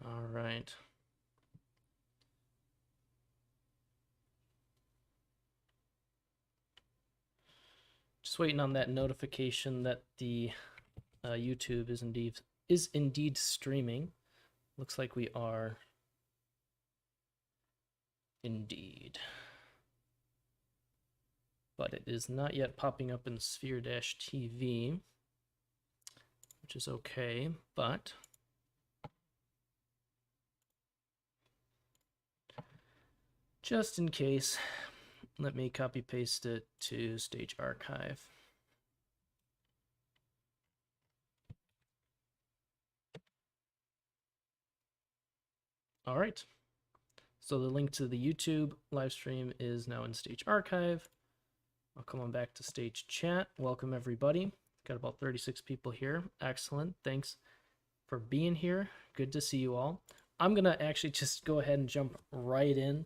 All right. Just waiting on that notification that the YouTube is indeed streaming. Looks like we are indeed. But it is not yet popping up in Sphere-TV, which is okay, but just in case, let me copy paste it to Stage Archive. All right. So the link to the YouTube live stream is now in Stage Archive. I'll come on back to Stage Chat. Welcome, everybody. Got about 36 people here. Excellent. Thanks for being here. Good to see you all. I'm going to actually just go ahead and jump right in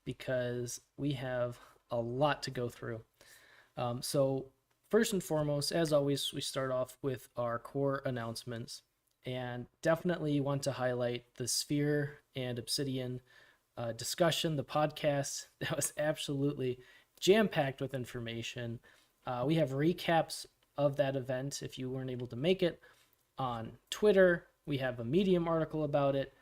because we have a lot to go through. So first and foremost, as always, we start off with our core announcements, and definitely want to highlight the Sphere and Obsidian discussion, the podcast. That was absolutely jam-packed with information. We have recaps of that event if you weren't able to make it on Twitter. We have a Medium article about it,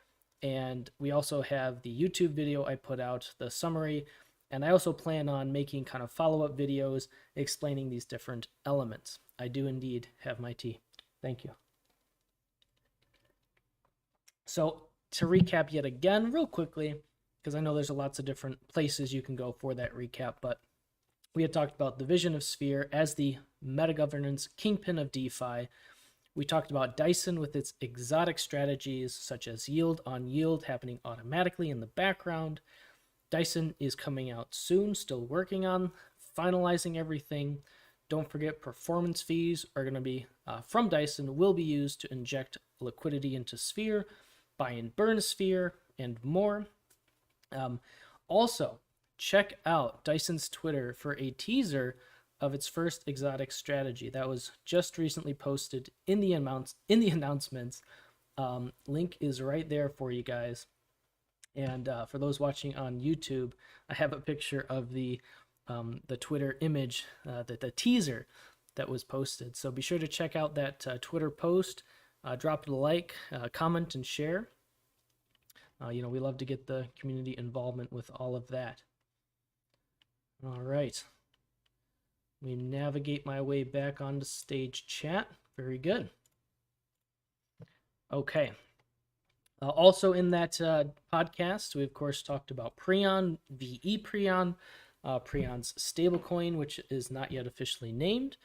and we also have the YouTube video I put out, the summary, and I also plan on making kind of follow-up videos explaining these different elements. I do indeed have my tea. Thank you. So to recap yet again real quickly, because I know there's lots of different places you can go for that recap, but we had talked about the vision of Sphere as the meta-governance kingpin of DeFi. We talked about Dyson with its exotic strategies such as yield on yield happening automatically in the background. Dyson is coming out soon, still working on finalizing everything. Don't forget, performance fees are going to be from Dyson, will be used to inject liquidity into Sphere, buy and burn Sphere, and more. Also, check out Dyson's Twitter for a teaser of its first exotic strategy that was just recently posted in the announcements. Link is right there for you guys. And for those watching on YouTube, I have a picture of the Twitter image, the teaser that was posted. So be sure to check out that Twitter post. Drop it a like, comment, and share. We love to get the community involvement with all of that. All right. We navigate my way back onto Stage Chat. Very good. Okay. Also in that podcast, we of course talked about Prion, VE Prion, Prion's stablecoin, which is not yet officially named.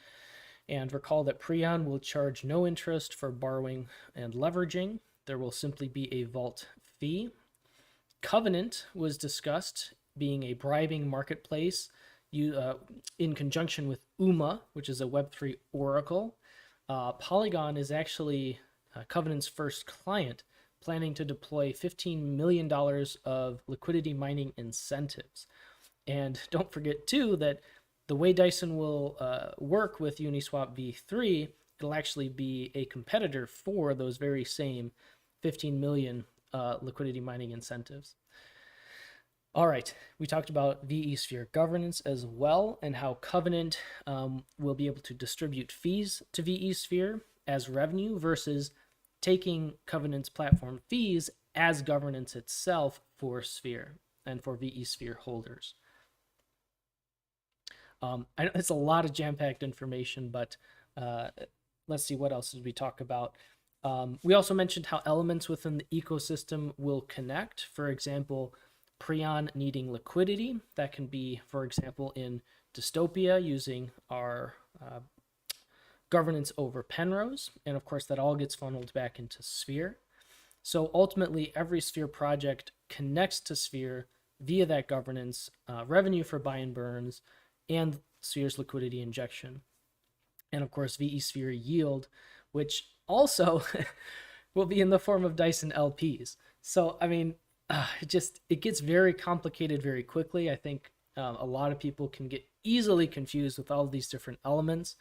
And recall that Prion will charge no interest for borrowing and leveraging. There will simply be a vault fee. Covenant was discussed being a bribing marketplace in conjunction with UMA, which is a Web3 oracle. Polygon is actually Covenant's first client, planning to deploy $15 million of liquidity mining incentives. And don't forget, too, that the way Dyson will work with Uniswap v3, it'll actually be a competitor for those very same 15 million liquidity mining incentives. All right, we talked about VE Sphere governance as well, and how Covenant will be able to distribute fees to VE Sphere as revenue versus taking Covenant's platform fees as governance itself for Sphere and for VE Sphere holders. I know it's a lot of jam-packed information, but let's see, what else did we talk about? We also mentioned how elements within the ecosystem will connect. For example, Prion needing liquidity. That can be, for example, in Dystopia using our governance over Penrose. And of course, that all gets funneled back into Sphere. So ultimately, every Sphere project connects to Sphere via that governance, revenue for buy and burns, and Sphere's liquidity injection. And of course, VE Sphere yield, which also will be in the form of Dyson LPs. So, I mean, it gets very complicated very quickly. I think a lot of people can get easily confused with all of these different elements,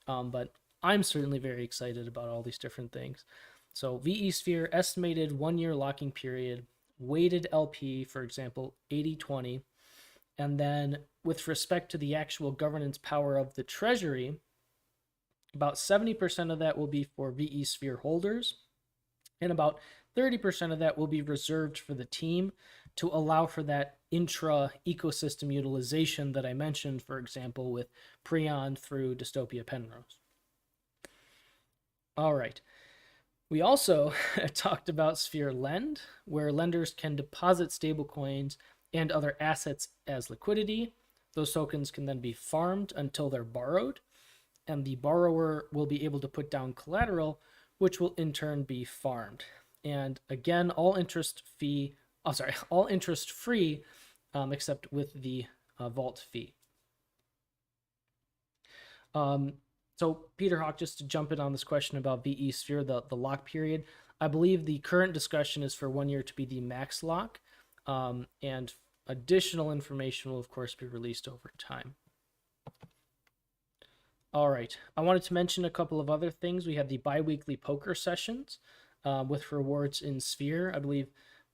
but I'm certainly very excited about all these different things. So VE Sphere, estimated 1 year locking period, weighted LP, for example, 80/20. And then with respect to the actual governance power of the treasury, about 70% of that will be for VE Sphere holders, and about 30% of that will be reserved for the team to allow for that intra ecosystem utilization that I mentioned, for example, with Prion through Dystopia Penrose. All right. We also talked about Sphere Lend, where lenders can deposit stablecoins and other assets as liquidity. Those tokens can then be farmed until they're borrowed, and the borrower will be able to put down collateral, which will in turn be farmed. And again, all interest free, except with the vault fee. So Peter Hawk, just to jump in on this question about VE Sphere, the lock period, I believe the current discussion is for 1 year to be the max lock, and additional information will of course be released over time. All right, I wanted to mention a couple of other things. We have the bi-weekly poker sessions with rewards in Sphere. I believe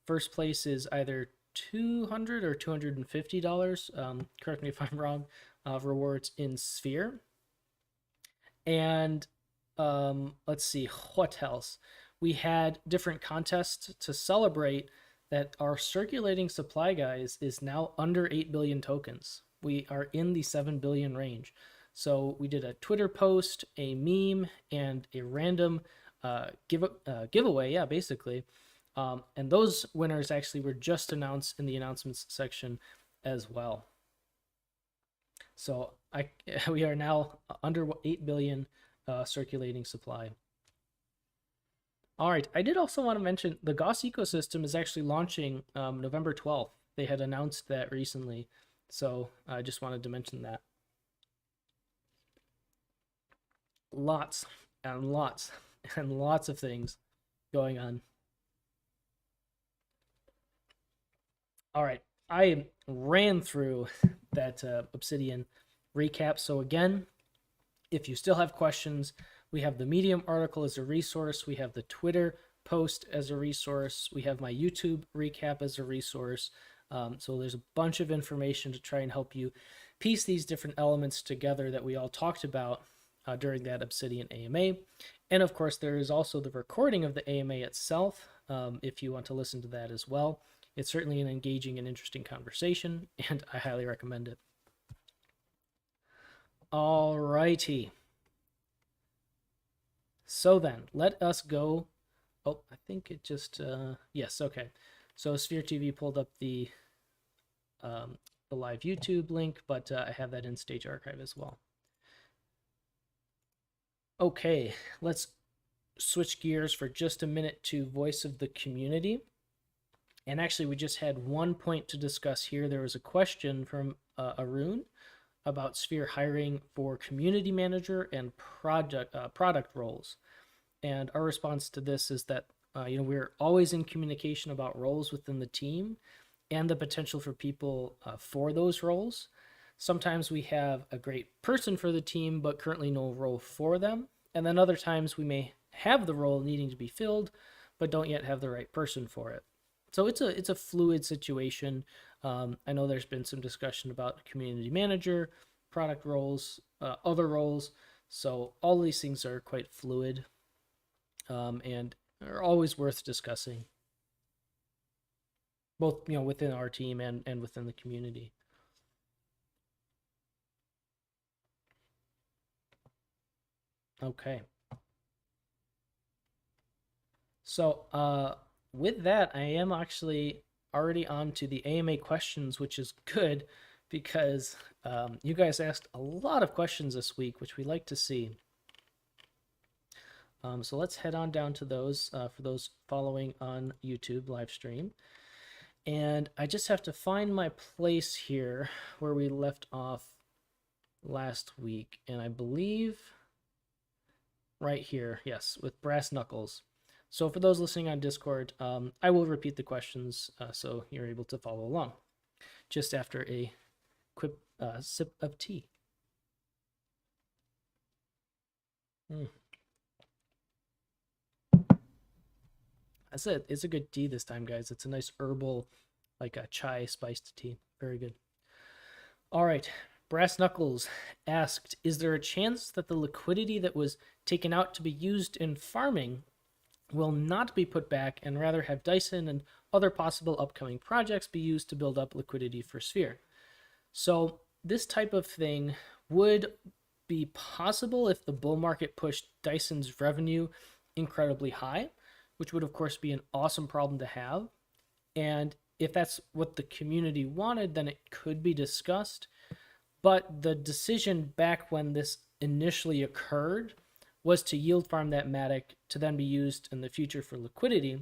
first place is either $200 or $250. Correct me if I'm wrong. Rewards in Sphere. And let's see, what else? We had different contests to celebrate that our circulating supply, guys, is now under 8 billion tokens. We are in the 7 billion range. So we did a Twitter post, a meme, and a random giveaway, yeah, basically. And those winners actually were just announced in the announcements section as well. So we are now under 8 billion circulating supply. All right, I did also want to mention the Gauss ecosystem is actually launching November 12th. They had announced that recently, so I just wanted to mention that. Lots and lots and lots of things going on. All right, I ran through that Obsidian recap. So again, if you still have questions, we have the Medium article as a resource. We have the Twitter post as a resource. We have my YouTube recap as a resource. So there's a bunch of information to try and help you piece these different elements together that we all talked about during that Obsidian AMA. And of course, there is also the recording of the AMA itself, if you want to listen to that as well. It's certainly an engaging and interesting conversation, and I highly recommend it. All righty. So then, let us go. Oh, I think it just, yes, okay. So Sphere TV pulled up the live YouTube link, but I have that in Stage Archive as well. Okay, let's switch gears for just a minute to Voice of the Community. And actually, we just had one point to discuss here. There was a question from Arun about Sphere hiring for community manager and product roles. And our response to this is that we're always in communication about roles within the team and the potential for people for those roles. Sometimes we have a great person for the team, but currently no role for them. And then other times we may have the role needing to be filled, but don't yet have the right person for it. So it's a fluid situation. I know there's been some discussion about community manager, product roles, other roles. So all these things are quite fluid and are always worth discussing, both within our team and within the community. Okay. So with that, I am actually already on to the AMA questions, which is good because you guys asked a lot of questions this week, which we like to see. So let's head on down to those for those following on YouTube live stream. And I just have to find my place here where we left off last week. And I believe right here, yes, with brass knuckles. So for those listening on Discord, I will repeat the questions so you're able to follow along just after a quick sip of tea. That's it. It's a good tea this time, guys. It's a nice herbal, like a chai spiced tea. Very good. All right. Brass Knuckles asked, is there a chance that the liquidity that was taken out to be used in farming will not be put back and rather have Dyson and other possible upcoming projects be used to build up liquidity for Sphere? So this type of thing would be possible if the bull market pushed Dyson's revenue incredibly high, which would of course be an awesome problem to have. And if that's what the community wanted, then it could be discussed. But the decision back when this initially occurred was to yield farm that Matic to then be used in the future for liquidity.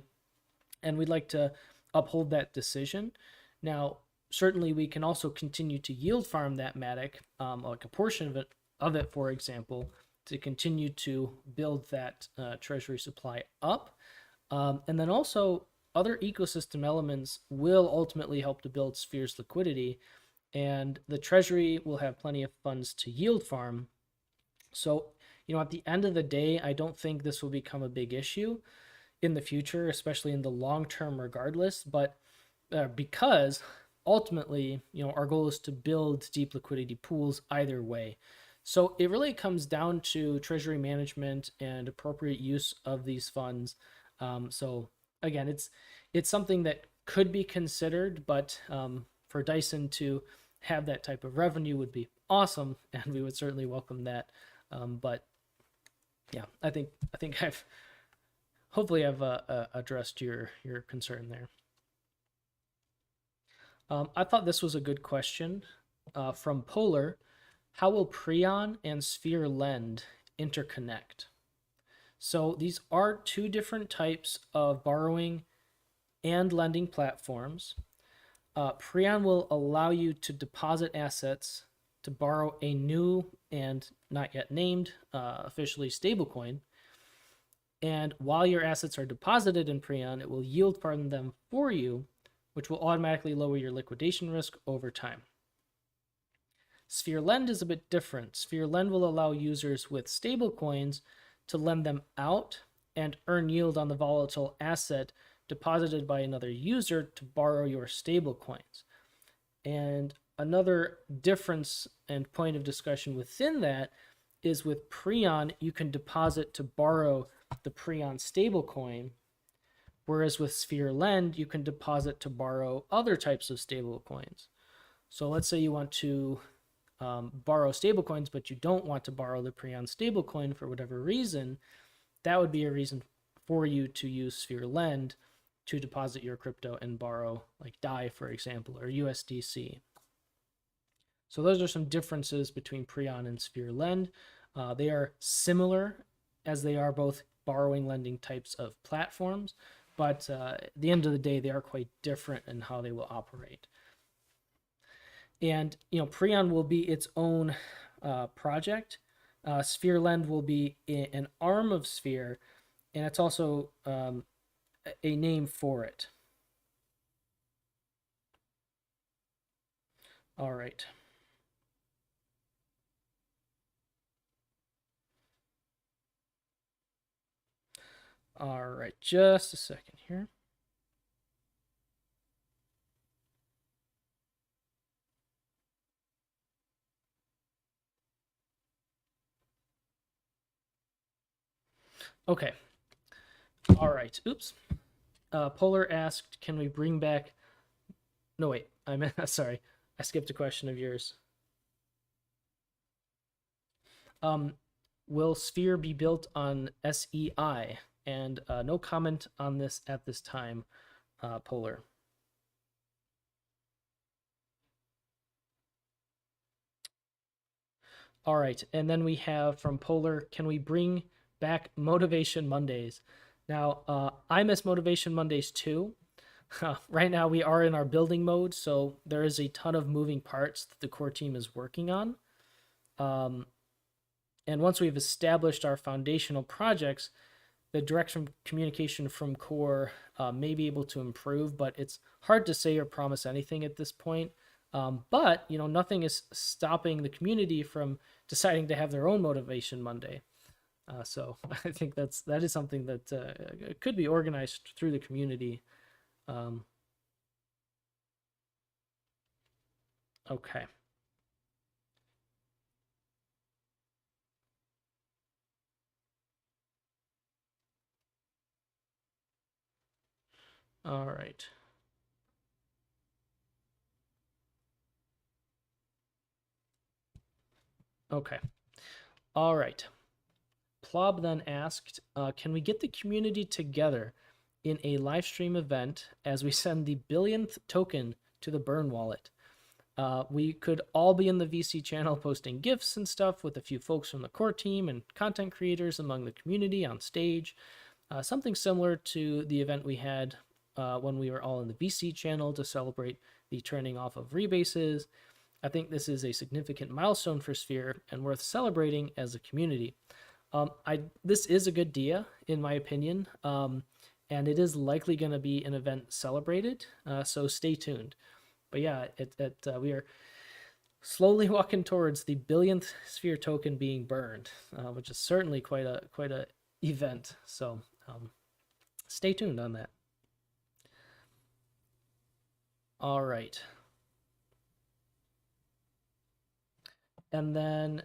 And we'd like to uphold that decision. Now, certainly we can also continue to yield farm that Matic, like a portion of it, for example, to continue to build that treasury supply up. And then also other ecosystem elements will ultimately help to build Sphere's liquidity, and the treasury will have plenty of funds to yield farm. So, at the end of the day, I don't think this will become a big issue in the future, especially in the long term, regardless. But because ultimately, our goal is to build deep liquidity pools either way. So it really comes down to treasury management and appropriate use of these funds. So again, it's something that could be considered, but for Dyson to have that type of revenue would be awesome, and we would certainly welcome that. But yeah, I think I've hopefully I've addressed your concern there. I thought this was a good question from Polar. How will Prion and Sphere Lend interconnect? So these are two different types of borrowing and lending platforms. Prion will allow you to deposit assets to borrow a new and not yet named officially stablecoin. And while your assets are deposited in Prion, it will yield farm them for you, which will automatically lower your liquidation risk over time. Sphere Lend is a bit different. Sphere Lend will allow users with stablecoins to lend them out and earn yield on the volatile asset deposited by another user to borrow your stablecoins. And another difference and point of discussion within that is with Prion, you can deposit to borrow the Prion stablecoin, whereas with Sphere Lend, you can deposit to borrow other types of stablecoins. So let's say you want to borrow stablecoins, but you don't want to borrow the Prion stablecoin for whatever reason, that would be a reason for you to use Sphere Lend to deposit your crypto and borrow, like DAI, for example, or USDC. So those are some differences between Prion and Sphere Lend. They are similar as they are both borrowing lending types of platforms, but at the end of the day, they are quite different in how they will operate. And Prion will be its own project. Sphere Lend will be an arm of Sphere, and it's also a name for it. All right. All right, just a second here. Okay. All right. Oops. Polar asked, can we bring back... No, wait. I meant, sorry. I skipped a question of yours. Will Sphere be built on SEI? And no comment on this at this time, Polar. All right. And then we have from Polar, can we bring back Motivation Mondays? Now, I miss Motivation Mondays too. Right now, we are in our building mode, so there is a ton of moving parts that the core team is working on. And once we've established our foundational projects, the direct communication from core may be able to improve, but it's hard to say or promise anything at this point. But nothing is stopping the community from deciding to have their own Motivation Monday. So I think that is something that could be organized through the community. Um, okay. All right. Okay. All right. Plob then asked, can we get the community together in a live stream event as we send the billionth token to the burn wallet? We could all be in the VC channel posting gifts and stuff with a few folks from the core team and content creators among the community on stage. Something similar to the event we had when we were all in the VC channel to celebrate the turning off of rebases. I think this is a significant milestone for Sphere and worth celebrating as a community. This is a good idea, in my opinion, and it is likely going to be an event celebrated, so stay tuned. But yeah, we are slowly walking towards the billionth Sphere token being burned, which is certainly quite a event. So stay tuned on that. All right. And then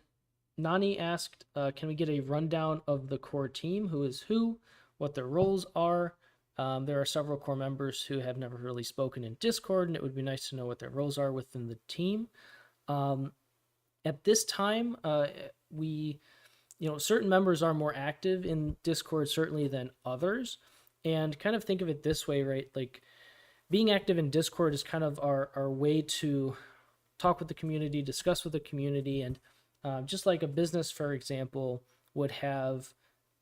Nani asked, can we get a rundown of the core team? Who is who? What their roles are? There are several core members who have never really spoken in Discord, and it would be nice to know what their roles are within the team. At this time, certain members are more active in Discord certainly than others, and kind of think of it this way, right? Like being active in Discord is kind of our way to talk with the community, discuss with the community, and just like a business, for example, would have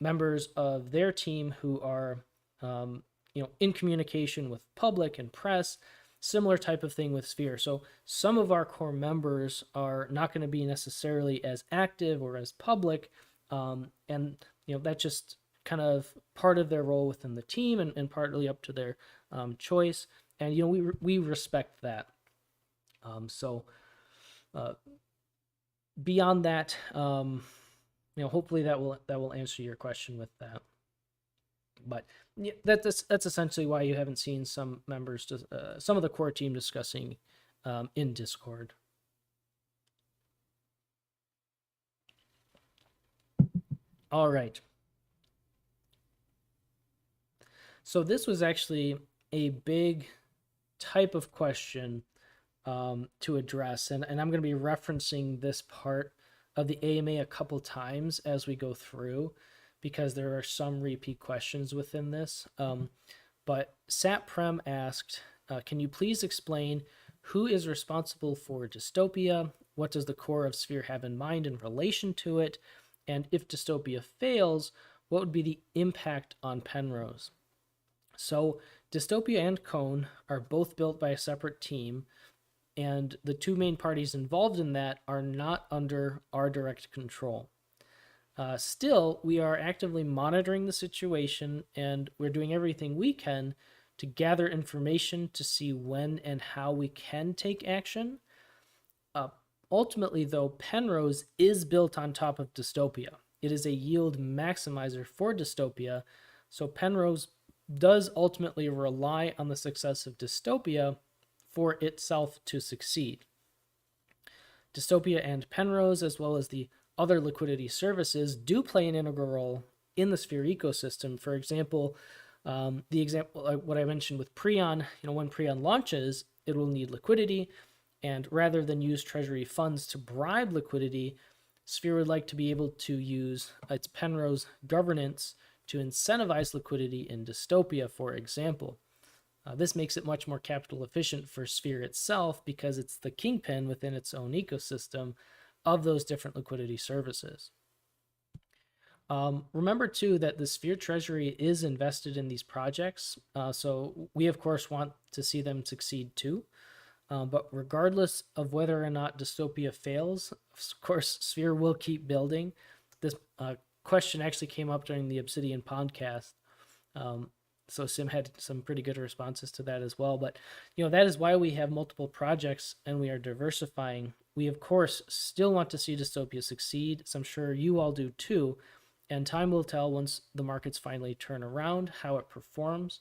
members of their team who are in communication with public and press. Similar type of thing with Sphere. So some of our core members are not going to be necessarily as active or as public, and that's just kind of part of their role within the team and partly up to their choice. And we respect that. So beyond that, hopefully that will answer your question with that. But yeah, that's essentially why you haven't seen some members, some of the core team discussing in Discord. All right. So this was actually a big type of question to address, and I'm going to be referencing this part of the AMA a couple times as we go through, because there are some repeat questions within this. But SatPrem asked, can you please explain who is responsible for Dystopia? What does the core of Sphere have in mind in relation to it? And if Dystopia fails, what would be the impact on Penrose? So Dystopia and Cone are both built by a separate team, and the two main parties involved in that are not under our direct control. Still, we are actively monitoring the situation, and we're doing everything we can to gather information to see when and how we can take action. Ultimately, though, Penrose is built on top of Dystopia. It is a yield maximizer for Dystopia, so Penrose does ultimately rely on the success of Dystopia for itself to succeed. Dystopia and Penrose, as well as the other liquidity services, do play an integral role in the Sphere ecosystem. For example, what I mentioned with Prion, when Prion launches, it will need liquidity, and rather than use treasury funds to bribe liquidity, Sphere would like to be able to use its Penrose governance to incentivize liquidity in Dystopia, for example. This makes it much more capital efficient for Sphere itself because it's the kingpin within its own ecosystem of those different liquidity services. Remember, too, that the Sphere Treasury is invested in these projects, so we, of course, want to see them succeed, too. But regardless of whether or not Dystopia fails, of course, Sphere will keep building. This question actually came up during the Obsidian podcast, so Sim had some pretty good responses to that as well. But, that is why we have multiple projects and we are diversifying. We, of course, still want to see Dystopia succeed, as I'm sure you all do too. And time will tell once the markets finally turn around how it performs.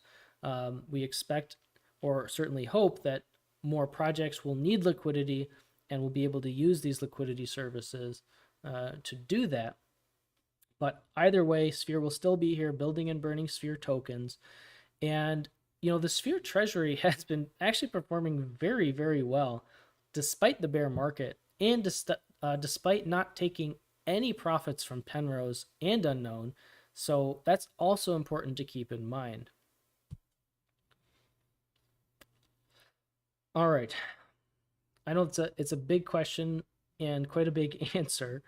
We expect, or certainly hope, that more projects will need liquidity and will be able to use these liquidity services to do that. But either way, Sphere will still be here building and burning Sphere tokens. And, the Sphere treasury has been actually performing very, very well despite the bear market and despite not taking any profits from Penrose and Unknown. So that's also important to keep in mind. All right. I know it's a big question and quite a big answer,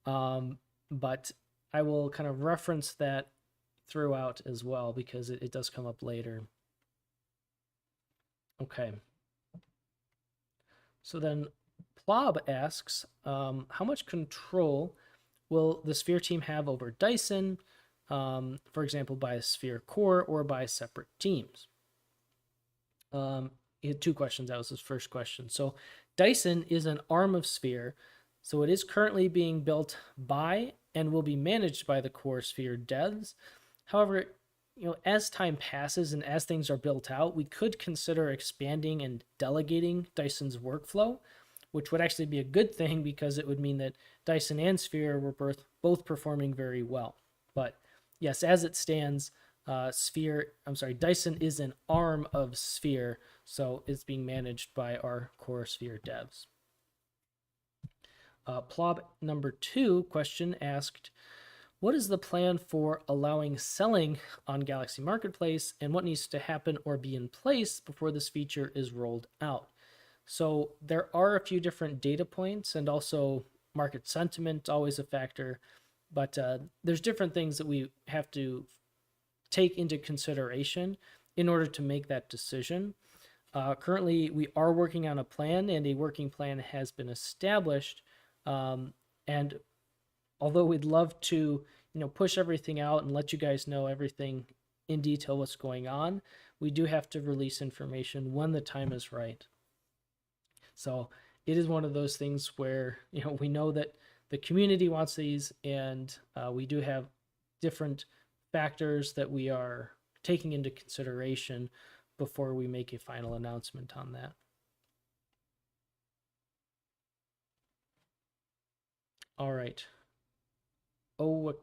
but I will kind of reference that throughout as well because it does come up later. Okay. So then Plob asks, how much control will the Sphere team have over Dyson, for example, by a Sphere core or by separate teams? He had two questions. That was his first question. So Dyson is an arm of Sphere, so it is currently being built by and will be managed by the core Sphere devs. However, as time passes and as things are built out, we could consider expanding and delegating Dyson's workflow, which would actually be a good thing because it would mean that Dyson and Sphere were both performing very well. But yes, as it stands, Dyson is an arm of Sphere, so it's being managed by our core Sphere devs. Plob number 2 question asked, what is the plan for allowing selling on Galaxy Marketplace, and what needs to happen or be in place before this feature is rolled out? So there are a few different data points, and also market sentiment, always a factor, but there's different things that we have to take into consideration in order to make that decision. Currently, we are working on a plan, and a working plan has been established. And although we'd love to, push everything out and let you guys know everything in detail what's going on, we do have to release information when the time is right. So it is one of those things where, we know that the community wants these, and we do have different factors that we are taking into consideration before we make a final announcement on that. All right. Oh,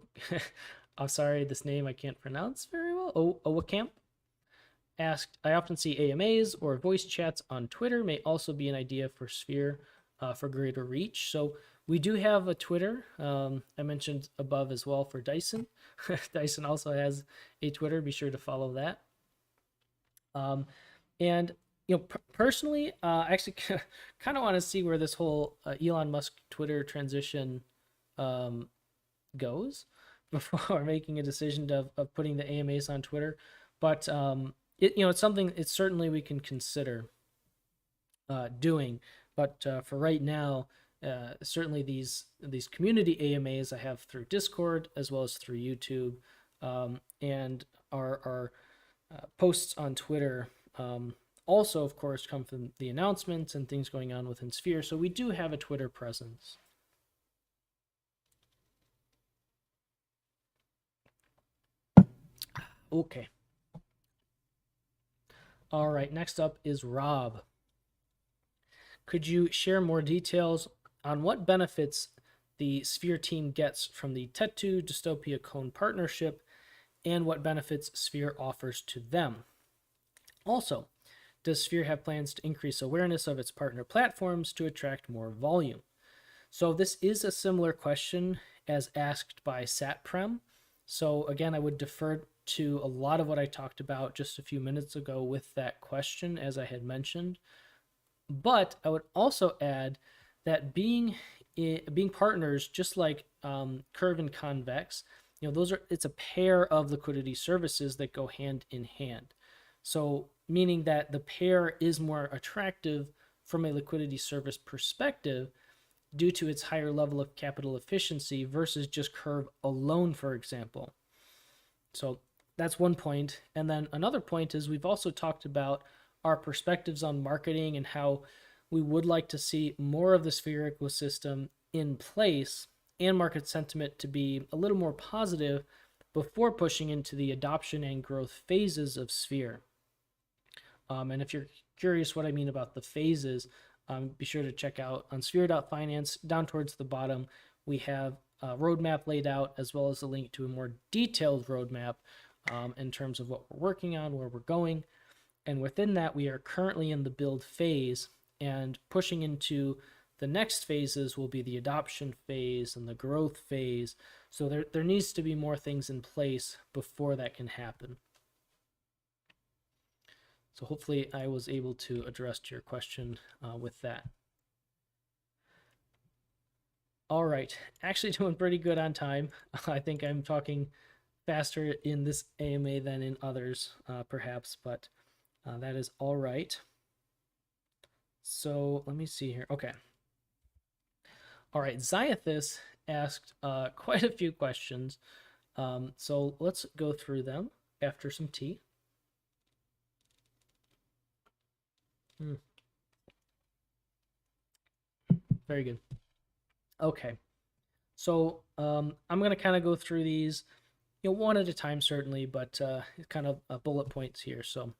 I'm sorry, this name I can't pronounce very well. Owacamp asked, I often see AMAs or voice chats on Twitter may also be an idea for Sphere for greater reach. So we do have a Twitter. I mentioned above as well for Dyson. Dyson also has a Twitter. Be sure to follow that. And personally, I actually kind of want to see where this whole Elon Musk Twitter transition goes before making a decision of putting the AMAs on Twitter. But it's something it's certainly we can consider doing. But for right now, certainly these community AMAs I have through Discord as well as through YouTube, and our posts on Twitter also, of course, come from the announcements and things going on within Sphere. So we do have a Twitter presence. Okay. All right, next up is Rob. Could you share more details on what benefits the Sphere team gets from the Tetu Dystopia Cone partnership and what benefits Sphere offers to them? Also, does Sphere have plans to increase awareness of its partner platforms to attract more volume? So this is a similar question as asked by SatPrem. So again, I would defer to a lot of what I talked about just a few minutes ago with that question, as I had mentioned. But I would also add that being partners, just like Curve and Convex, it's a pair of liquidity services that go hand in hand. So meaning that the pair is more attractive from a liquidity service perspective due to its higher level of capital efficiency versus just Curve alone, for example. So that's one point. And then another point is we've also talked about our perspectives on marketing and how we would like to see more of the Sphere ecosystem in place and market sentiment to be a little more positive before pushing into the adoption and growth phases of Sphere. And if you're curious what I mean about the phases, be sure to check out on sphere.finance. Down towards the bottom, we have a roadmap laid out, as well as a link to a more detailed roadmap in terms of what we're working on, where we're going. And within that, we are currently in the build phase, and pushing into the next phases will be the adoption phase and the growth phase. So there needs to be more things in place before that can happen. So hopefully I was able to address your question with that. All right, actually doing pretty good on time. I think I'm talking faster in this AMA than in others, perhaps, but that is all right. So let me see here. Okay. All right, Zyethis asked quite a few questions. So let's go through them after some tea. Very good. Okay. So I'm going to kind of go through these, one at a time, certainly, but kind of bullet points here. So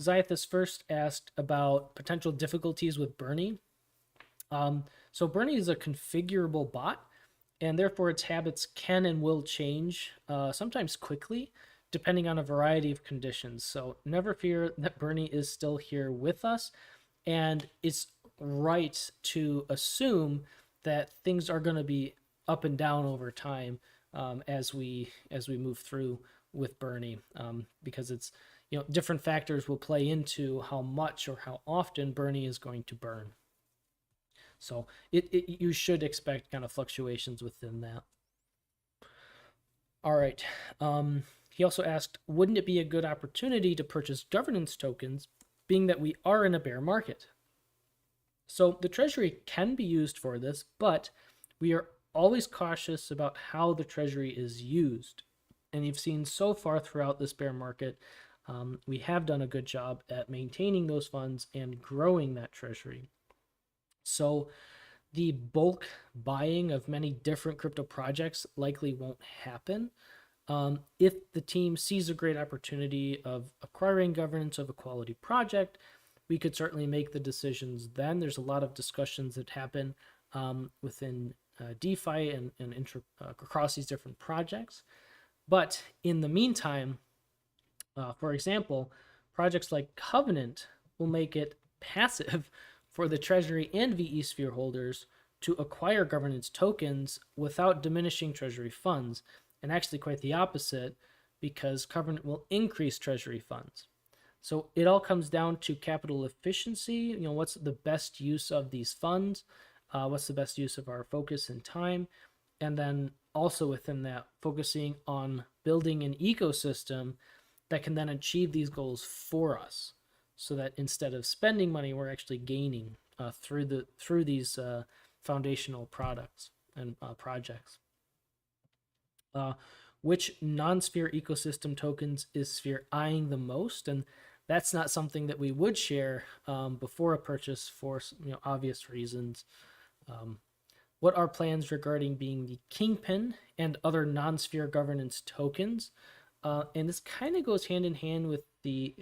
Zyethis first asked about potential difficulties with Bernie. So Bernie is a configurable bot, and therefore its habits can and will change, sometimes quickly, depending on a variety of conditions. So never fear that Bernie is still here with us, and it's right to assume that things are going to be up and down over time as we move through with Bernie, because it's different factors will play into how much or how often Bernie is going to burn. So you should expect kind of fluctuations within that. All right. He also asked, wouldn't it be a good opportunity to purchase governance tokens, being that we are in a bear market? So the treasury can be used for this, but we are always cautious about how the treasury is used. And you've seen so far throughout this bear market, we have done a good job at maintaining those funds and growing that treasury. So the bulk buying of many different crypto projects likely won't happen. If the team sees a great opportunity of acquiring governance of a quality project, we could certainly make the decisions then. There's a lot of discussions that happen within DeFi and across these different projects. But in the meantime, for example, projects like Covenant will make it passive for the Treasury and VE Sphere holders to acquire governance tokens without diminishing Treasury funds, and actually quite the opposite, because Covenant will increase Treasury funds. So it all comes down to capital efficiency. What's the best use of these funds? What's the best use of our focus and time? And then also within that, focusing on building an ecosystem that can then achieve these goals for us, so that instead of spending money, we're actually gaining through these foundational products and projects. Which non-Sphere ecosystem tokens is Sphere eyeing the most? And that's not something that we would share before a purchase for obvious reasons. What are plans regarding being the Kingpin and other non-Sphere governance tokens? And this kind of goes hand in hand with the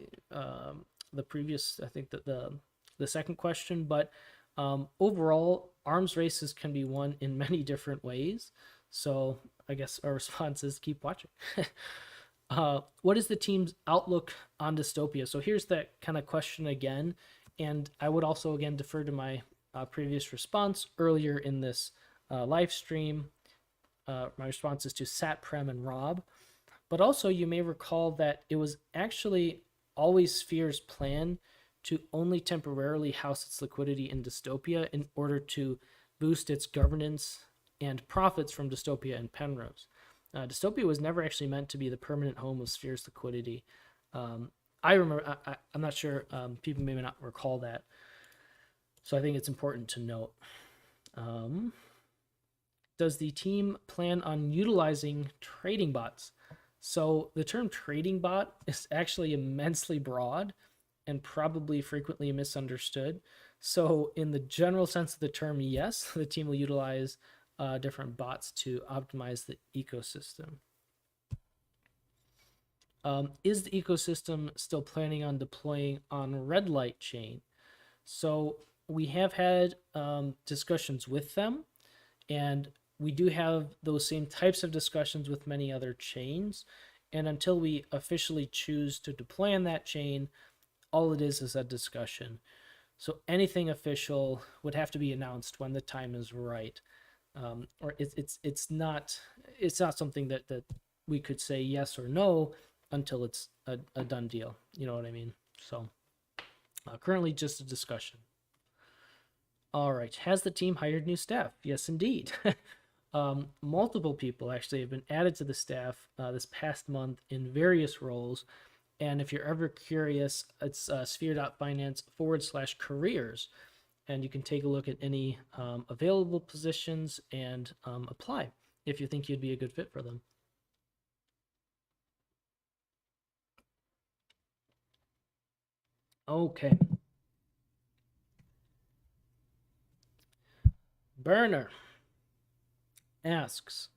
previous, I think that the second question, but overall, arms races can be won in many different ways. So I guess our response is keep watching. What is the team's outlook on Dystopia? So here's that kind of question again. And I would also, again, defer to my previous response earlier in this live stream. My responses to Sat, Prem, and Rob. But also, you may recall that it was actually always Sphere's plan to only temporarily house its liquidity in Dystopia in order to boost its governance and profits from Dystopia and Penrose. Dystopia was never actually meant to be the permanent home of Sphere's liquidity. I remember, I'm not sure, people may not recall that. So I think it's important to note. Does the team plan on utilizing trading bots? So the term trading bot is actually immensely broad and probably frequently misunderstood. So in the general sense of the term, yes, the team will utilize different bots to optimize the ecosystem. Is the ecosystem still planning on deploying on red light chain? So we have had discussions with them, and we do have those same types of discussions with many other chains. And until we officially choose to deploy on that chain, all it is a discussion. So anything official would have to be announced when the time is right, or it's not something that we could say yes or no until it's a done deal. You know what I mean? So currently just a discussion. All right. Has the team hired new staff? Yes, indeed. Multiple people actually have been added to the staff this past month in various roles. And if you're ever curious, it's sphere.finance/careers. And you can take a look at any available positions and apply if you think you'd be a good fit for them. Okay. Burner asks,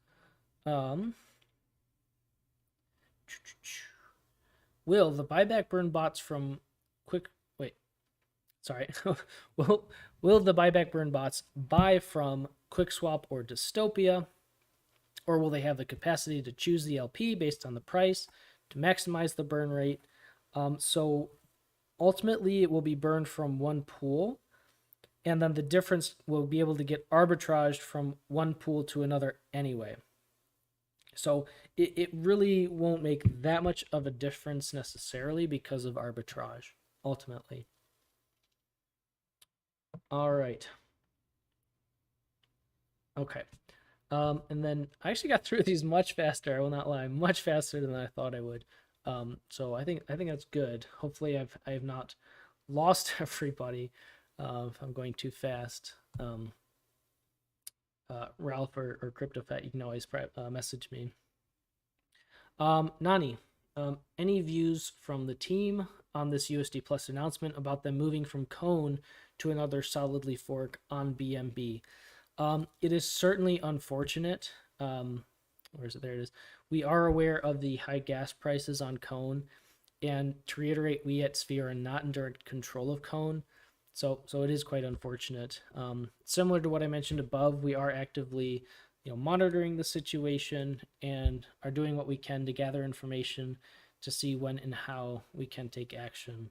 will the buyback burn bots from quick wait sorry will the buyback burn bots buy from QuickSwap or Dystopia, or will they have the capacity to choose the LP based on the price to maximize the burn rate? So ultimately it will be burned from one pool, and then the difference will be able to get arbitraged from one pool to another anyway. So it really won't make that much of a difference necessarily because of arbitrage, ultimately. All right. Okay. And then I actually got through these much faster. I will not lie, much faster than I thought I would. So I think that's good. Hopefully, I have not lost everybody if I'm going too fast. Ralph or CryptoFat, you can always message me. Nani, any views from the team on this USD Plus announcement about them moving from Cone to another solidly fork on BNB? It is certainly unfortunate. Where is it? There it is. We are aware of the high gas prices on Cone, and to reiterate, we at Sphere are not in direct control of Cone, so it is quite unfortunate. Similar to what I mentioned above, we are actively monitoring the situation and are doing what we can to gather information to see when and how we can take action.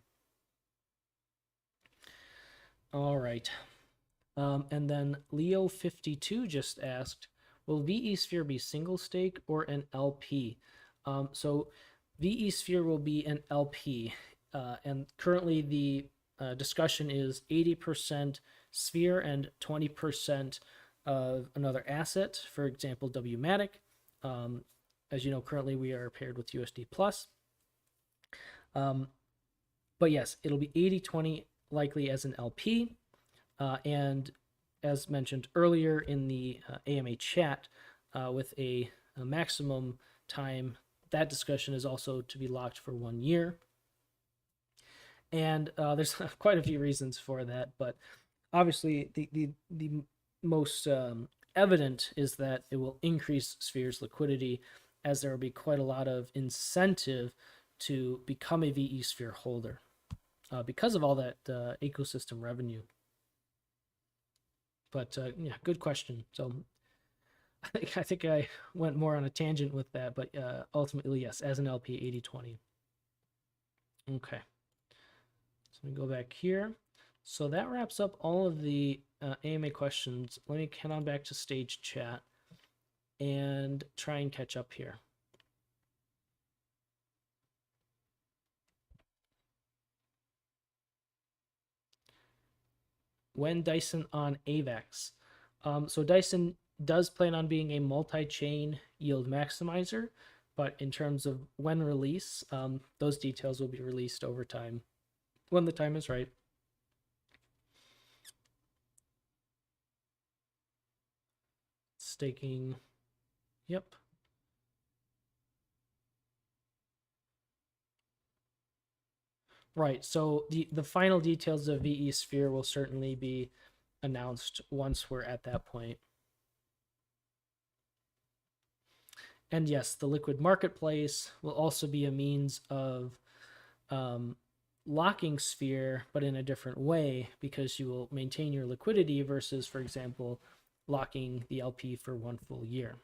All right. And then Leo52 just asked, will VE Sphere be single stake or an LP? So VE Sphere will be an LP, and currently the discussion is 80% Sphere and 20% of another asset, for example, WMatic. As you know, currently we are paired with USD Plus. But yes, it'll be 80-20 likely as an LP. And as mentioned earlier in the AMA chat, with a maximum time, that discussion is also to be locked for 1 year. And there's quite a few reasons for that, but obviously the most evident is that it will increase Sphere's liquidity, as there will be quite a lot of incentive to become a VE Sphere holder because of all that ecosystem revenue. But yeah, good question. So I think I went more on a tangent with that, but ultimately, yes, as an LP, 80-20. Okay. So let me go back here. So that wraps up all of the AMA questions. Let me head on back to stage chat and try and catch up here. When Dyson on AVAX? So Dyson does plan on being a multi-chain yield maximizer, but in terms of when release, those details will be released over time when the time is right. Staking, yep. Right, so the final details of VE Sphere will certainly be announced once we're at that point. And yes, the liquid marketplace will also be a means of um, locking Sphere, but in a different way because you will maintain your liquidity versus, for example, locking the LP for 1 full year.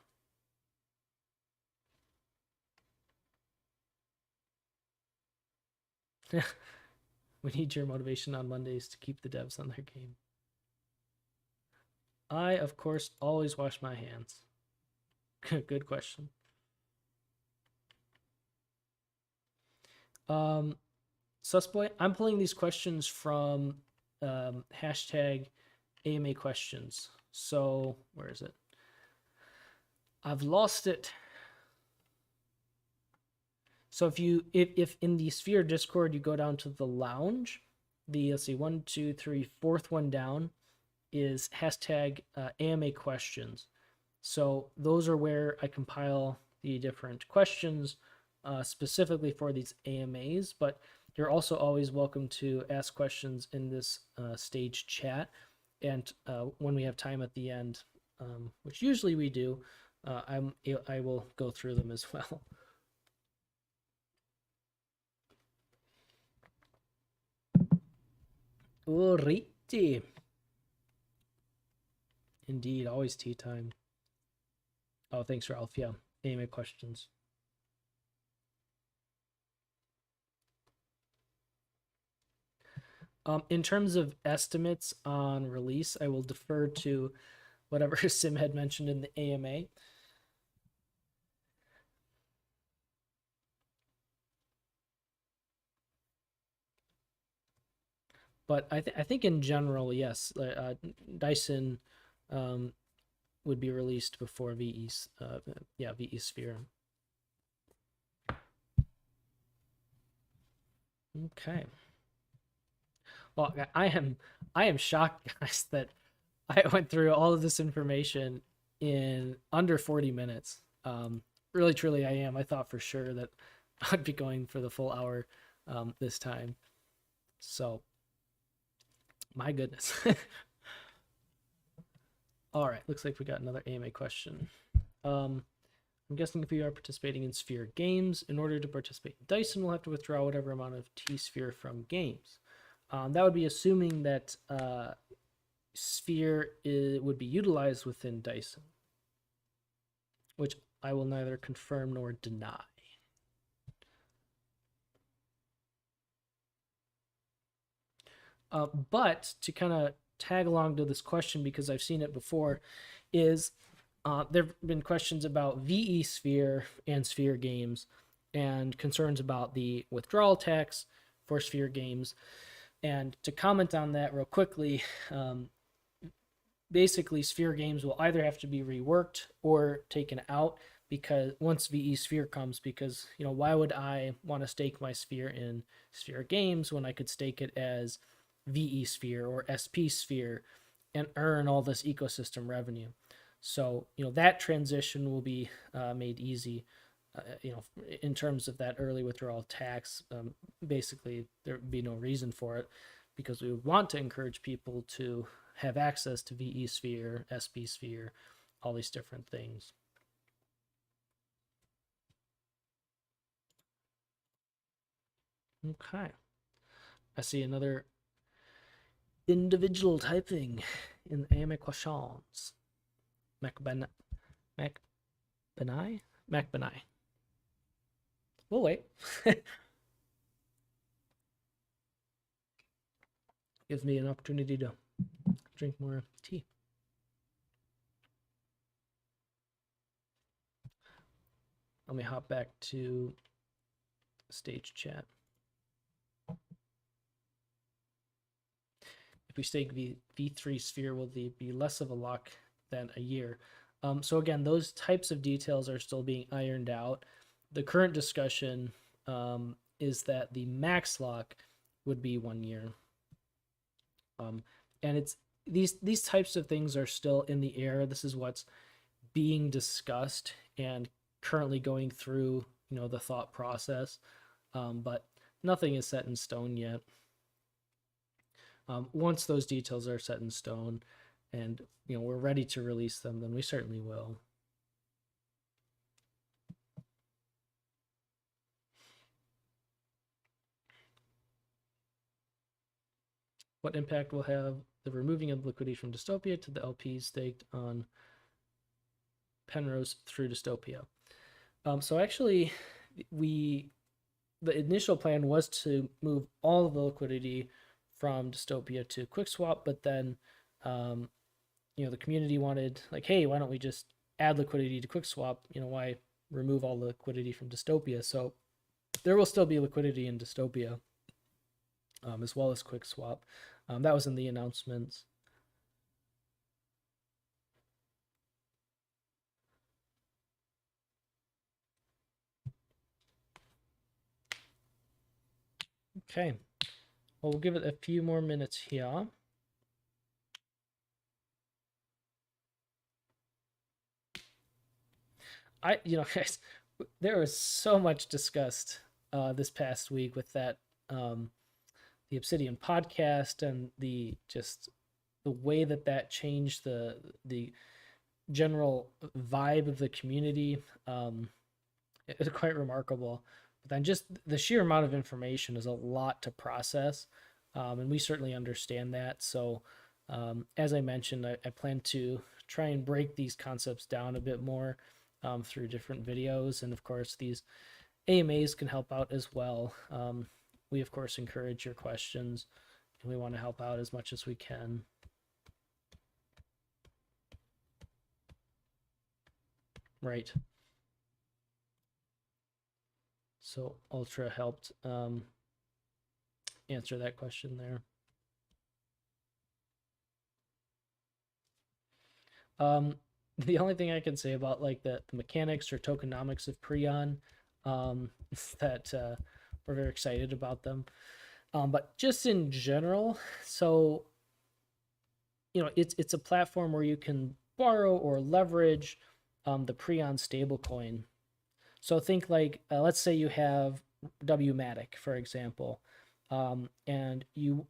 We need your motivation on Mondays to keep the devs on their game. I, of course, always wash my hands. Good question. Susboy, I'm pulling these questions from hashtag AMA questions. So where is it? I've lost it. So if in the Sphere Discord you go down to the lounge, let's see, 1, 2, 3, fourth one down is hashtag AMA questions. So those are where I compile the different questions specifically for these AMAs, but you're also always welcome to ask questions in this stage chat. And when we have time at the end, which usually we do, I will go through them as well. Alrighty. Indeed, always tea time. Oh, thanks, Ralph. Yeah, AMA questions. In terms of estimates on release, I will defer to whatever Sim had mentioned in the AMA. But I think in general, yes, Dyson would be released before VE Sphere. Okay. Well, I am shocked, guys, that I went through all of this information in under 40 minutes. Really, truly, I am. I thought for sure that I'd be going for the full hour this time. So, my goodness. All right, looks like we got another AMA question. I'm guessing if we are participating in Sphere games, in order to participate in Dyson, we'll have to withdraw whatever amount of T-Sphere from games. That would be assuming that Sphere would be utilized within Dyson, which I will neither confirm nor deny. But to kind of tag along to this question, because I've seen it before, is there have been questions about VE Sphere and Sphere games and concerns about the withdrawal tax for Sphere games. And to comment on that real quickly, basically Sphere games will either have to be reworked or taken out because once VE Sphere comes, because why would I want to stake my Sphere in Sphere games when I could stake it as VE Sphere or SP Sphere and earn all this ecosystem revenue? So that transition will be made easy. In terms of that early withdrawal tax, basically there would be no reason for it because we would want to encourage people to have access to VE Sphere, SP Sphere, all these different things. Okay. I see another individual typing in the AMA questions. MacBenai? We'll wait. Gives me an opportunity to drink more tea. Let me hop back to stage chat. If we stake V3 Sphere, will be less of a lock than a year? So again, those types of details are still being ironed out. The current discussion is that the max lock would be 1 year. And it's these types of things are still in the air. This is what's being discussed and currently going through the thought process, but nothing is set in stone yet. Once those details are set in stone and we're ready to release them, then we certainly will. What impact will have the removing of liquidity from Dystopia to the LPs staked on Penrose through Dystopia? So actually, the initial plan was to move all of the liquidity from Dystopia to QuickSwap, but then the community wanted, like, hey, why don't we just add liquidity to QuickSwap? Why remove all the liquidity from Dystopia? So there will still be liquidity in Dystopia, as well as QuickSwap. That was in the announcements. Okay, well, we'll give it a few more minutes here. Guys, there was so much discussed this past week with that the Obsidian podcast and the way that changed the general vibe of the community. It was quite remarkable. But then just the sheer amount of information is a lot to process, and we certainly understand that. So, as I mentioned, I plan to try and break these concepts down a bit more through different videos, and of course, these AMAs can help out as well. We of course encourage your questions, and we want to help out as much as we can. Right. So Ultra helped answer that question there. The only thing I can say about like the mechanics or tokenomics of Prion is that we're very excited about them. But just in general, so it's a platform where you can borrow or leverage the Prion stablecoin. So think like, let's say you have WMatic, for example, and you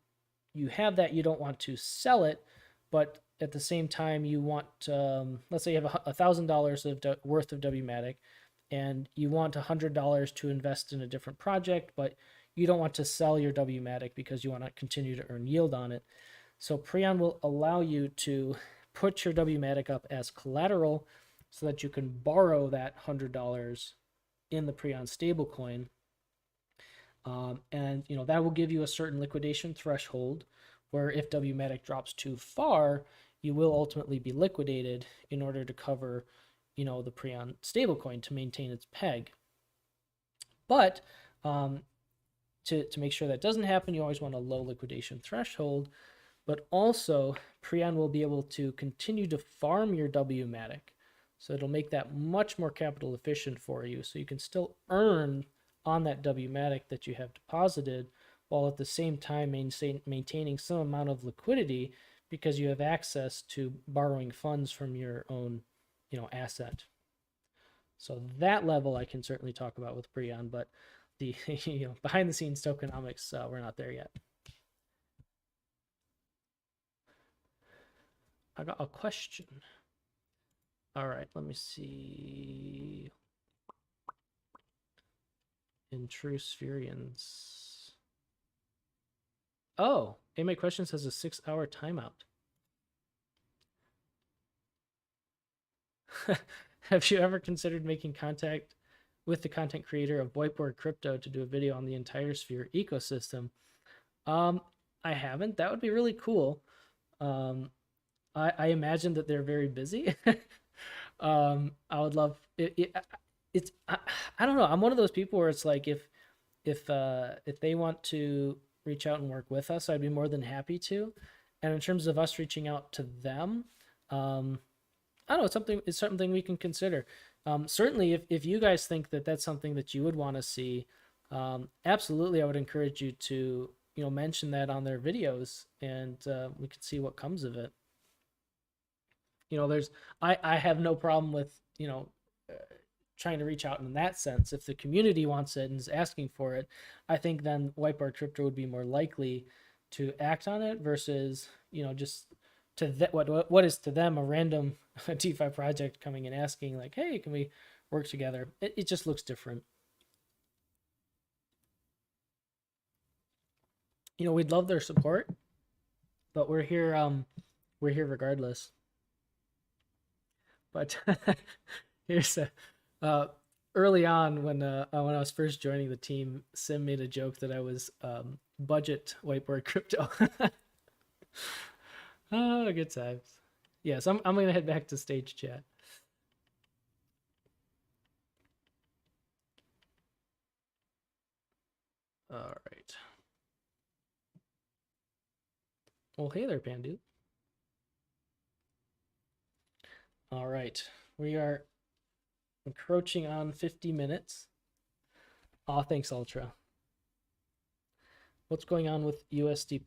have that, you don't want to sell it, but at the same time you want, let's say you have $1,000 worth of WMatic, and you want $100 to invest in a different project, but you don't want to sell your WMatic because you want to continue to earn yield on it. So Prion will allow you to put your WMatic up as collateral so that you can borrow that $100 in the Prion stablecoin. And that will give you a certain liquidation threshold where if WMatic drops too far, you will ultimately be liquidated in order to cover the Prion stablecoin to maintain its peg. But to make sure that doesn't happen, you always want a low liquidation threshold. But also, Prion will be able to continue to farm your WMatic. So it'll make that much more capital efficient for you. So you can still earn on that WMatic that you have deposited, while at the same time maintaining some amount of liquidity because you have access to borrowing funds from your own asset. So that level I can certainly talk about with Prion, but the behind the scenes tokenomics, we're not there yet. I got a question. All right, let me see. Intrusferians. Oh, AMA Questions has a 6-hour timeout. Have you ever considered making contact with the content creator of Whiteboard Crypto to do a video on the entire Sphere ecosystem? I haven't. That would be really cool. I imagine that they're very busy. I would love it. I don't know. I'm one of those people where it's like if they want to reach out and work with us, I'd be more than happy to. And in terms of us reaching out to them, I don't know, it's something we can consider. Certainly, if you guys think that that's something that you would want to see, absolutely, I would encourage you to mention that on their videos, and we can see what comes of it. I have no problem with trying to reach out in that sense. If the community wants it and is asking for it, I think then Whiteboard Crypto would be more likely to act on it versus just to what is to them a random DeFi project coming and asking like, hey, can we work together? It just looks different. We'd love their support. but we're here regardless. But here's a uh, early on when I was first joining the team, Sim made a joke that I was budget whiteboard crypto. Oh, good times. Yes, I'm gonna head back to stage chat. All right. Well, hey there, Pandu. All right, we are encroaching on 50 minutes. Aw, thanks, Ultra. What's going on with USD?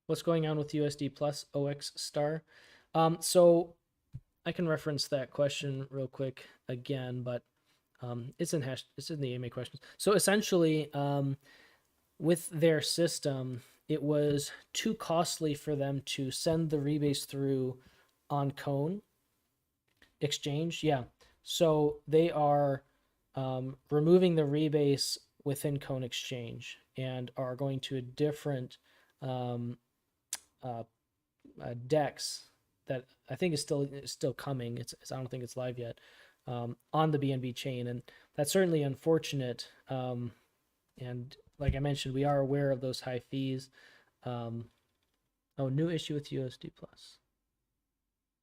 What's going on with USD Plus OX star? So I can reference that question real quick again, but it's in the AMA questions. So essentially, with their system, it was too costly for them to send the rebase through on Cone exchange. Yeah, so they are removing the rebase within Cone exchange and are going to a different um, uh, Dex that I think is still coming. I don't think it's live yet on the BNB chain, and that's certainly unfortunate. And like I mentioned, we are aware of those high fees. Um, oh, new issue with USD Plus,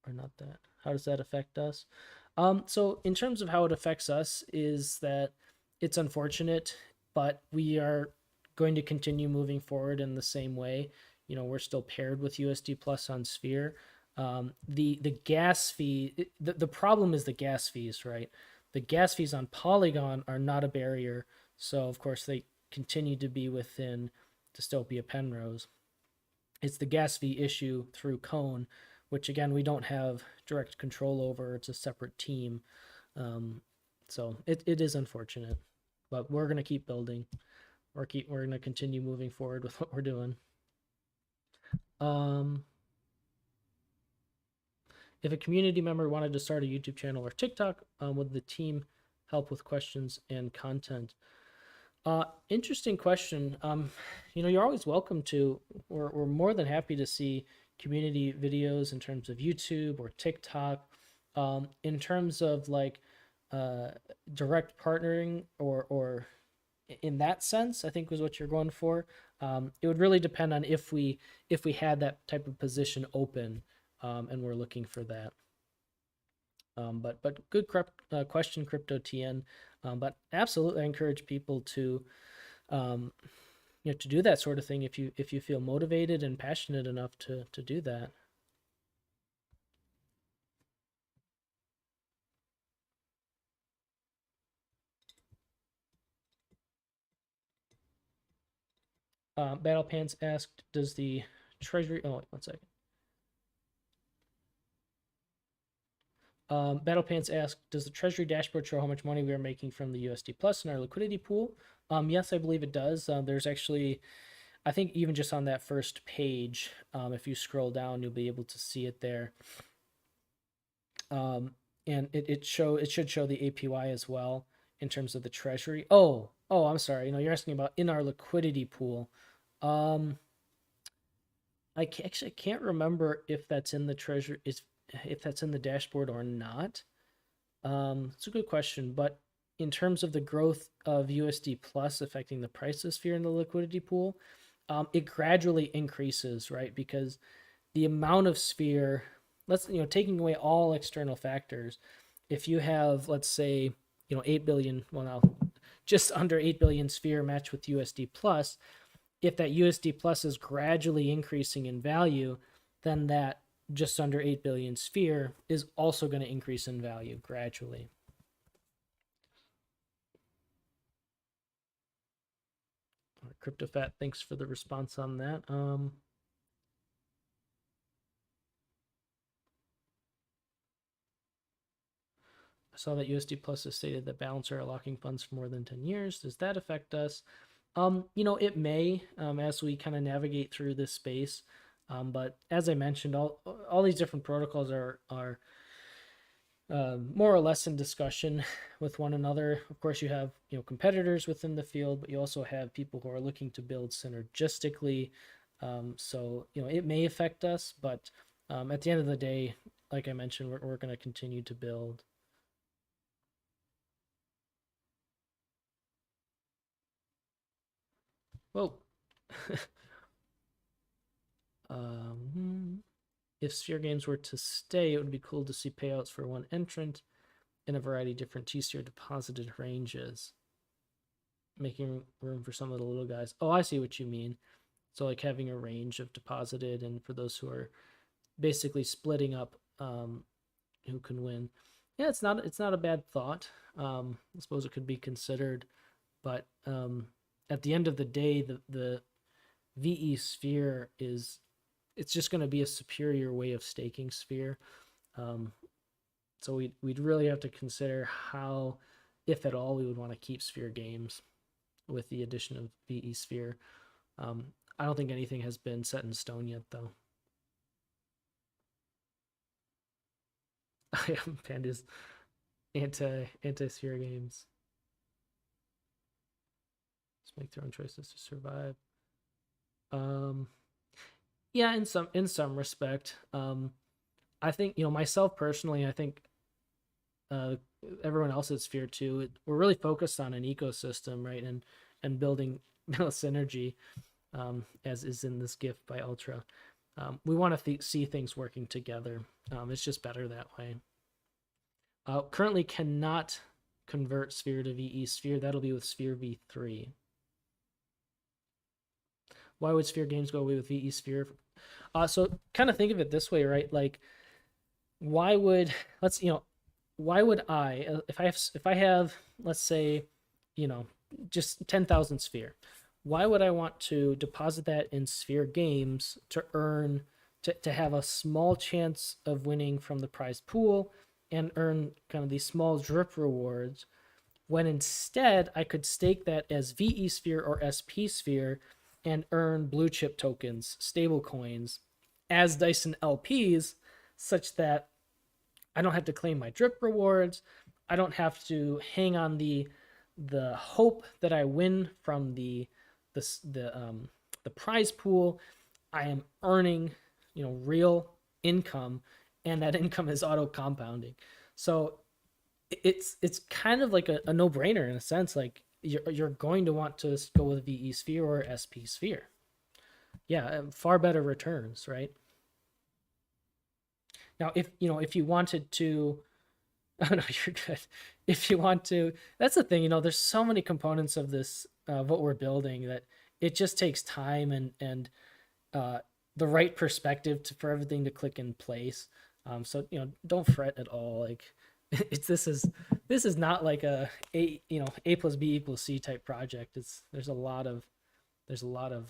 or not that? How does that affect us? So in terms of how it affects us, is that it's unfortunate, but we are going to continue moving forward in the same way. You know, we're still paired with USD Plus on Sphere. The gas fee, the problem is the gas fees, right? The gas fees on Polygon are not a barrier, so of course they continue to be within Dystopia Penrose. It's the gas fee issue through Cone, which again we don't have direct control over. It's a separate team, so it is unfortunate, but we're gonna keep building. We're gonna continue moving forward with what we're doing. Um, if a community member wanted to start a YouTube channel or TikTok, would the team help with questions and content? Interesting question. You know, you're always welcome to. We're more than happy to see community videos in terms of YouTube or TikTok. In terms of like uh, direct partnering or in that sense, I think was what you're going for. It would really depend on if we had that type of position open, and we're looking for that. But good question, Crypto TN. But absolutely, I encourage people to you know to do that sort of thing if you feel motivated and passionate enough to do that. Battle Pants asked, "Does the treasury?" Oh, wait, one second. Battle Pants asked, "Does the treasury dashboard show how much money we are making from the USD Plus in our liquidity pool?" Yes, I believe it does. There's actually, I think, even just on that first page, if you scroll down, you'll be able to see it there. And it should show the APY as well in terms of the treasury. I'm sorry. You know, you're asking about in our liquidity pool. Um, actually can't remember if that's in the treasury is if that's in the dashboard or not. It's a good question, but in terms of the growth of USD Plus affecting the prices sphere in the liquidity pool, it gradually increases, right? Because the amount of sphere, taking away all external factors, if you have, let's say, 8 billion, well, now just under 8 billion sphere matched with USD Plus, if that USD Plus is gradually increasing in value, then that just under 8 billion sphere is also going to increase in value gradually. CryptoFat, thanks for the response on that. I saw that USD Plus has stated that Balancer are locking funds for more than 10 years. Does that affect us? It may, as we kind of navigate through this space. But as I mentioned, all these different protocols are more or less in discussion with one another. Of course, you have competitors within the field, but you also have people who are looking to build synergistically. So it may affect us, but at the end of the day, like I mentioned, we're going to continue to build. Whoa. If Sphere games were to stay, it would be cool to see payouts for one entrant in a variety of different T-Sphere deposited ranges, making room for some of the little guys. Oh, I see what you mean. So like having a range of deposited, and for those who are basically splitting up who can win. Yeah, it's not a bad thought. I suppose it could be considered, but at the end of the day, the VE sphere it's just going to be a superior way of staking sphere. Um, so we'd really have to consider how, if at all, we would want to keep sphere games with the addition of VE sphere. I don't think anything has been set in stone yet, though. I am Panda's anti sphere games. Just make their own choices to survive. Um, yeah, in some respect. I think myself personally. I think uh, everyone else at Sphere too. We're really focused on an ecosystem, right, and building synergy, as is in this gift by Ultra. We want to see things working together. It's just better that way. Currently cannot convert Sphere to VE Sphere. That'll be with Sphere V3. Why would Sphere games go away with VE Sphere? So kind of think of it this way, right? Like, why would let's why would I if I have let's say just 10,000 Sphere, why would I want to deposit that in Sphere games to earn to have a small chance of winning from the prize pool and earn kind of these small drip rewards, when instead I could stake that as VE Sphere or SP Sphere and earn blue chip tokens, stable coins, as Dyson LPs, such that I don't have to claim my drip rewards. I don't have to hang on the hope that I win from the prize pool. I am earning real income, and that income is auto compounding. So it's kind of like a no brainer in a sense. Like you're going to want to go with VE Sphere or SP Sphere. Yeah, far better returns, right? Now, if you wanted to, oh no, you're good. If you want to, that's the thing. There's so many components of this, what we're building, that it just takes time and uh, the right perspective for everything to click in place. So don't fret at all. Like it's this is not like a plus b equals c type project. There's a lot of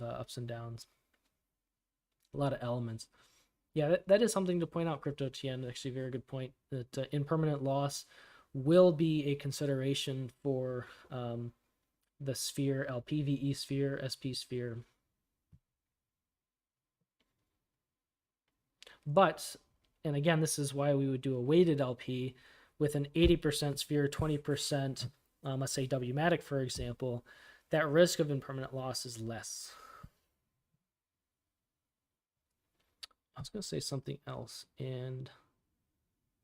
ups and downs, a lot of elements. Yeah, that is something to point out, Crypto TN. Actually, very good point. That impermanent loss will be a consideration for the Sphere, LPVE Sphere, SP Sphere. But, and again, this is why we would do a weighted LP with an 80% Sphere, 20%, let's say Wmatic, for example. That risk of impermanent loss is less. I was going to say something else, and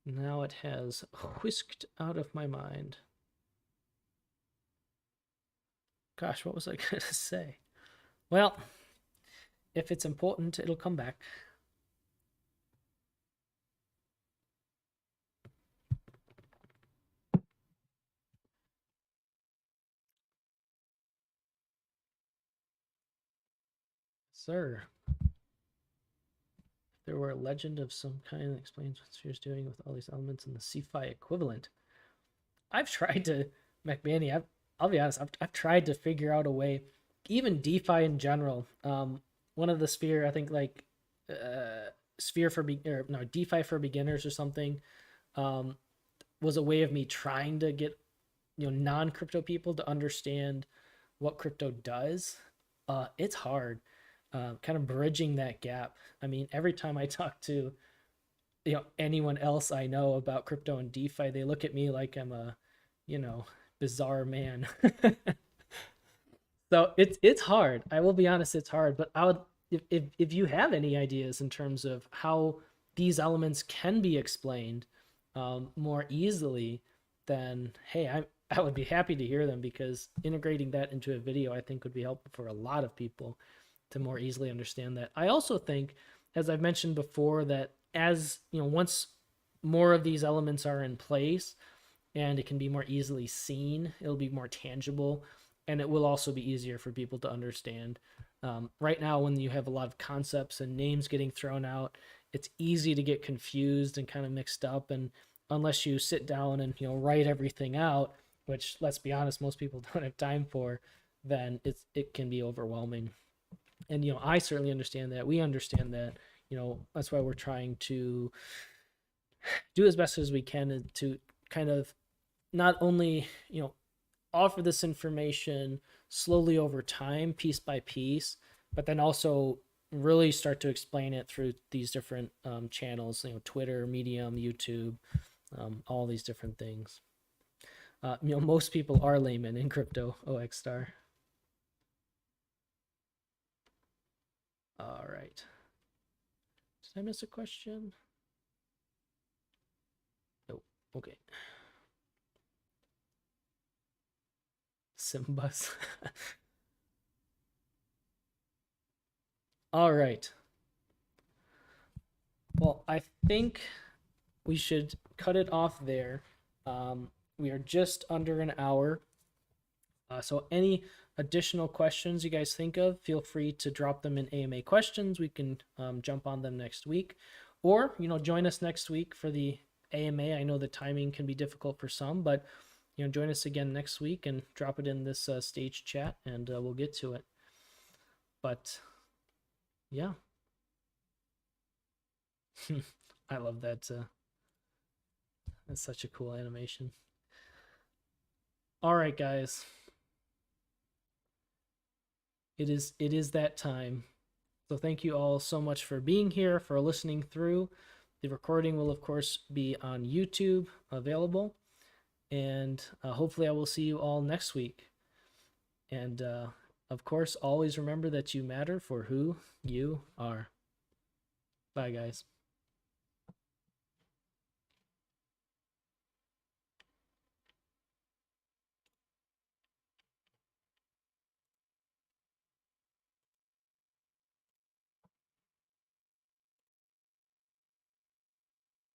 now it has whisked out of my mind. Gosh, what was I going to say? Well, if it's important, it'll come back. Sir, if there were a legend of some kind that explains what Sphere's doing with all these elements in the CFI equivalent, I've tried to, McManny, I'll be honest, I've tried to figure out a way, even DeFi in general. One of the Sphere, I think like Sphere for or no DeFi for beginners or something, um, was a way of me trying to get non crypto people to understand what crypto does. It's hard, kind of bridging that gap. I mean, every time I talk to anyone else I know about crypto and DeFi, they look at me like I'm a, you know, bizarre man. So it's hard. I will be honest, it's hard. But I would, if you have any ideas in terms of how these elements can be explained more easily, then hey, I would be happy to hear them, because integrating that into a video I think would be helpful for a lot of people to more easily understand that. I also think, as I've mentioned before, that as once more of these elements are in place and it can be more easily seen, it'll be more tangible, and it will also be easier for people to understand. Right now, when you have a lot of concepts and names getting thrown out, it's easy to get confused and kind of mixed up. And unless you sit down and write everything out, which, let's be honest, most people don't have time for, then it can be overwhelming. And I certainly understand that. We understand that. That's why we're trying to do as best as we can to kind of not only offer this information slowly over time, piece by piece, but then also really start to explain it through these different channels, Twitter, Medium, YouTube, all these different things. Most people are laymen in crypto. OX star. All right. Did I miss a question? Nope. Okay. Simbus. All right. Well, I think we should cut it off there. We are just under an hour. So any additional questions you guys think of, feel free to drop them in AMA questions. We can jump on them next week. Or, join us next week for the AMA. I know the timing can be difficult for some, but, join us again next week and drop it in this stage chat, and we'll get to it. But, yeah. I love that. That's such a cool animation. All right, guys. It is that time. So thank you all so much for being here, for listening through. The recording will, of course, be on YouTube available. And hopefully I will see you all next week. And of course, always remember that you matter for who you are. Bye, guys.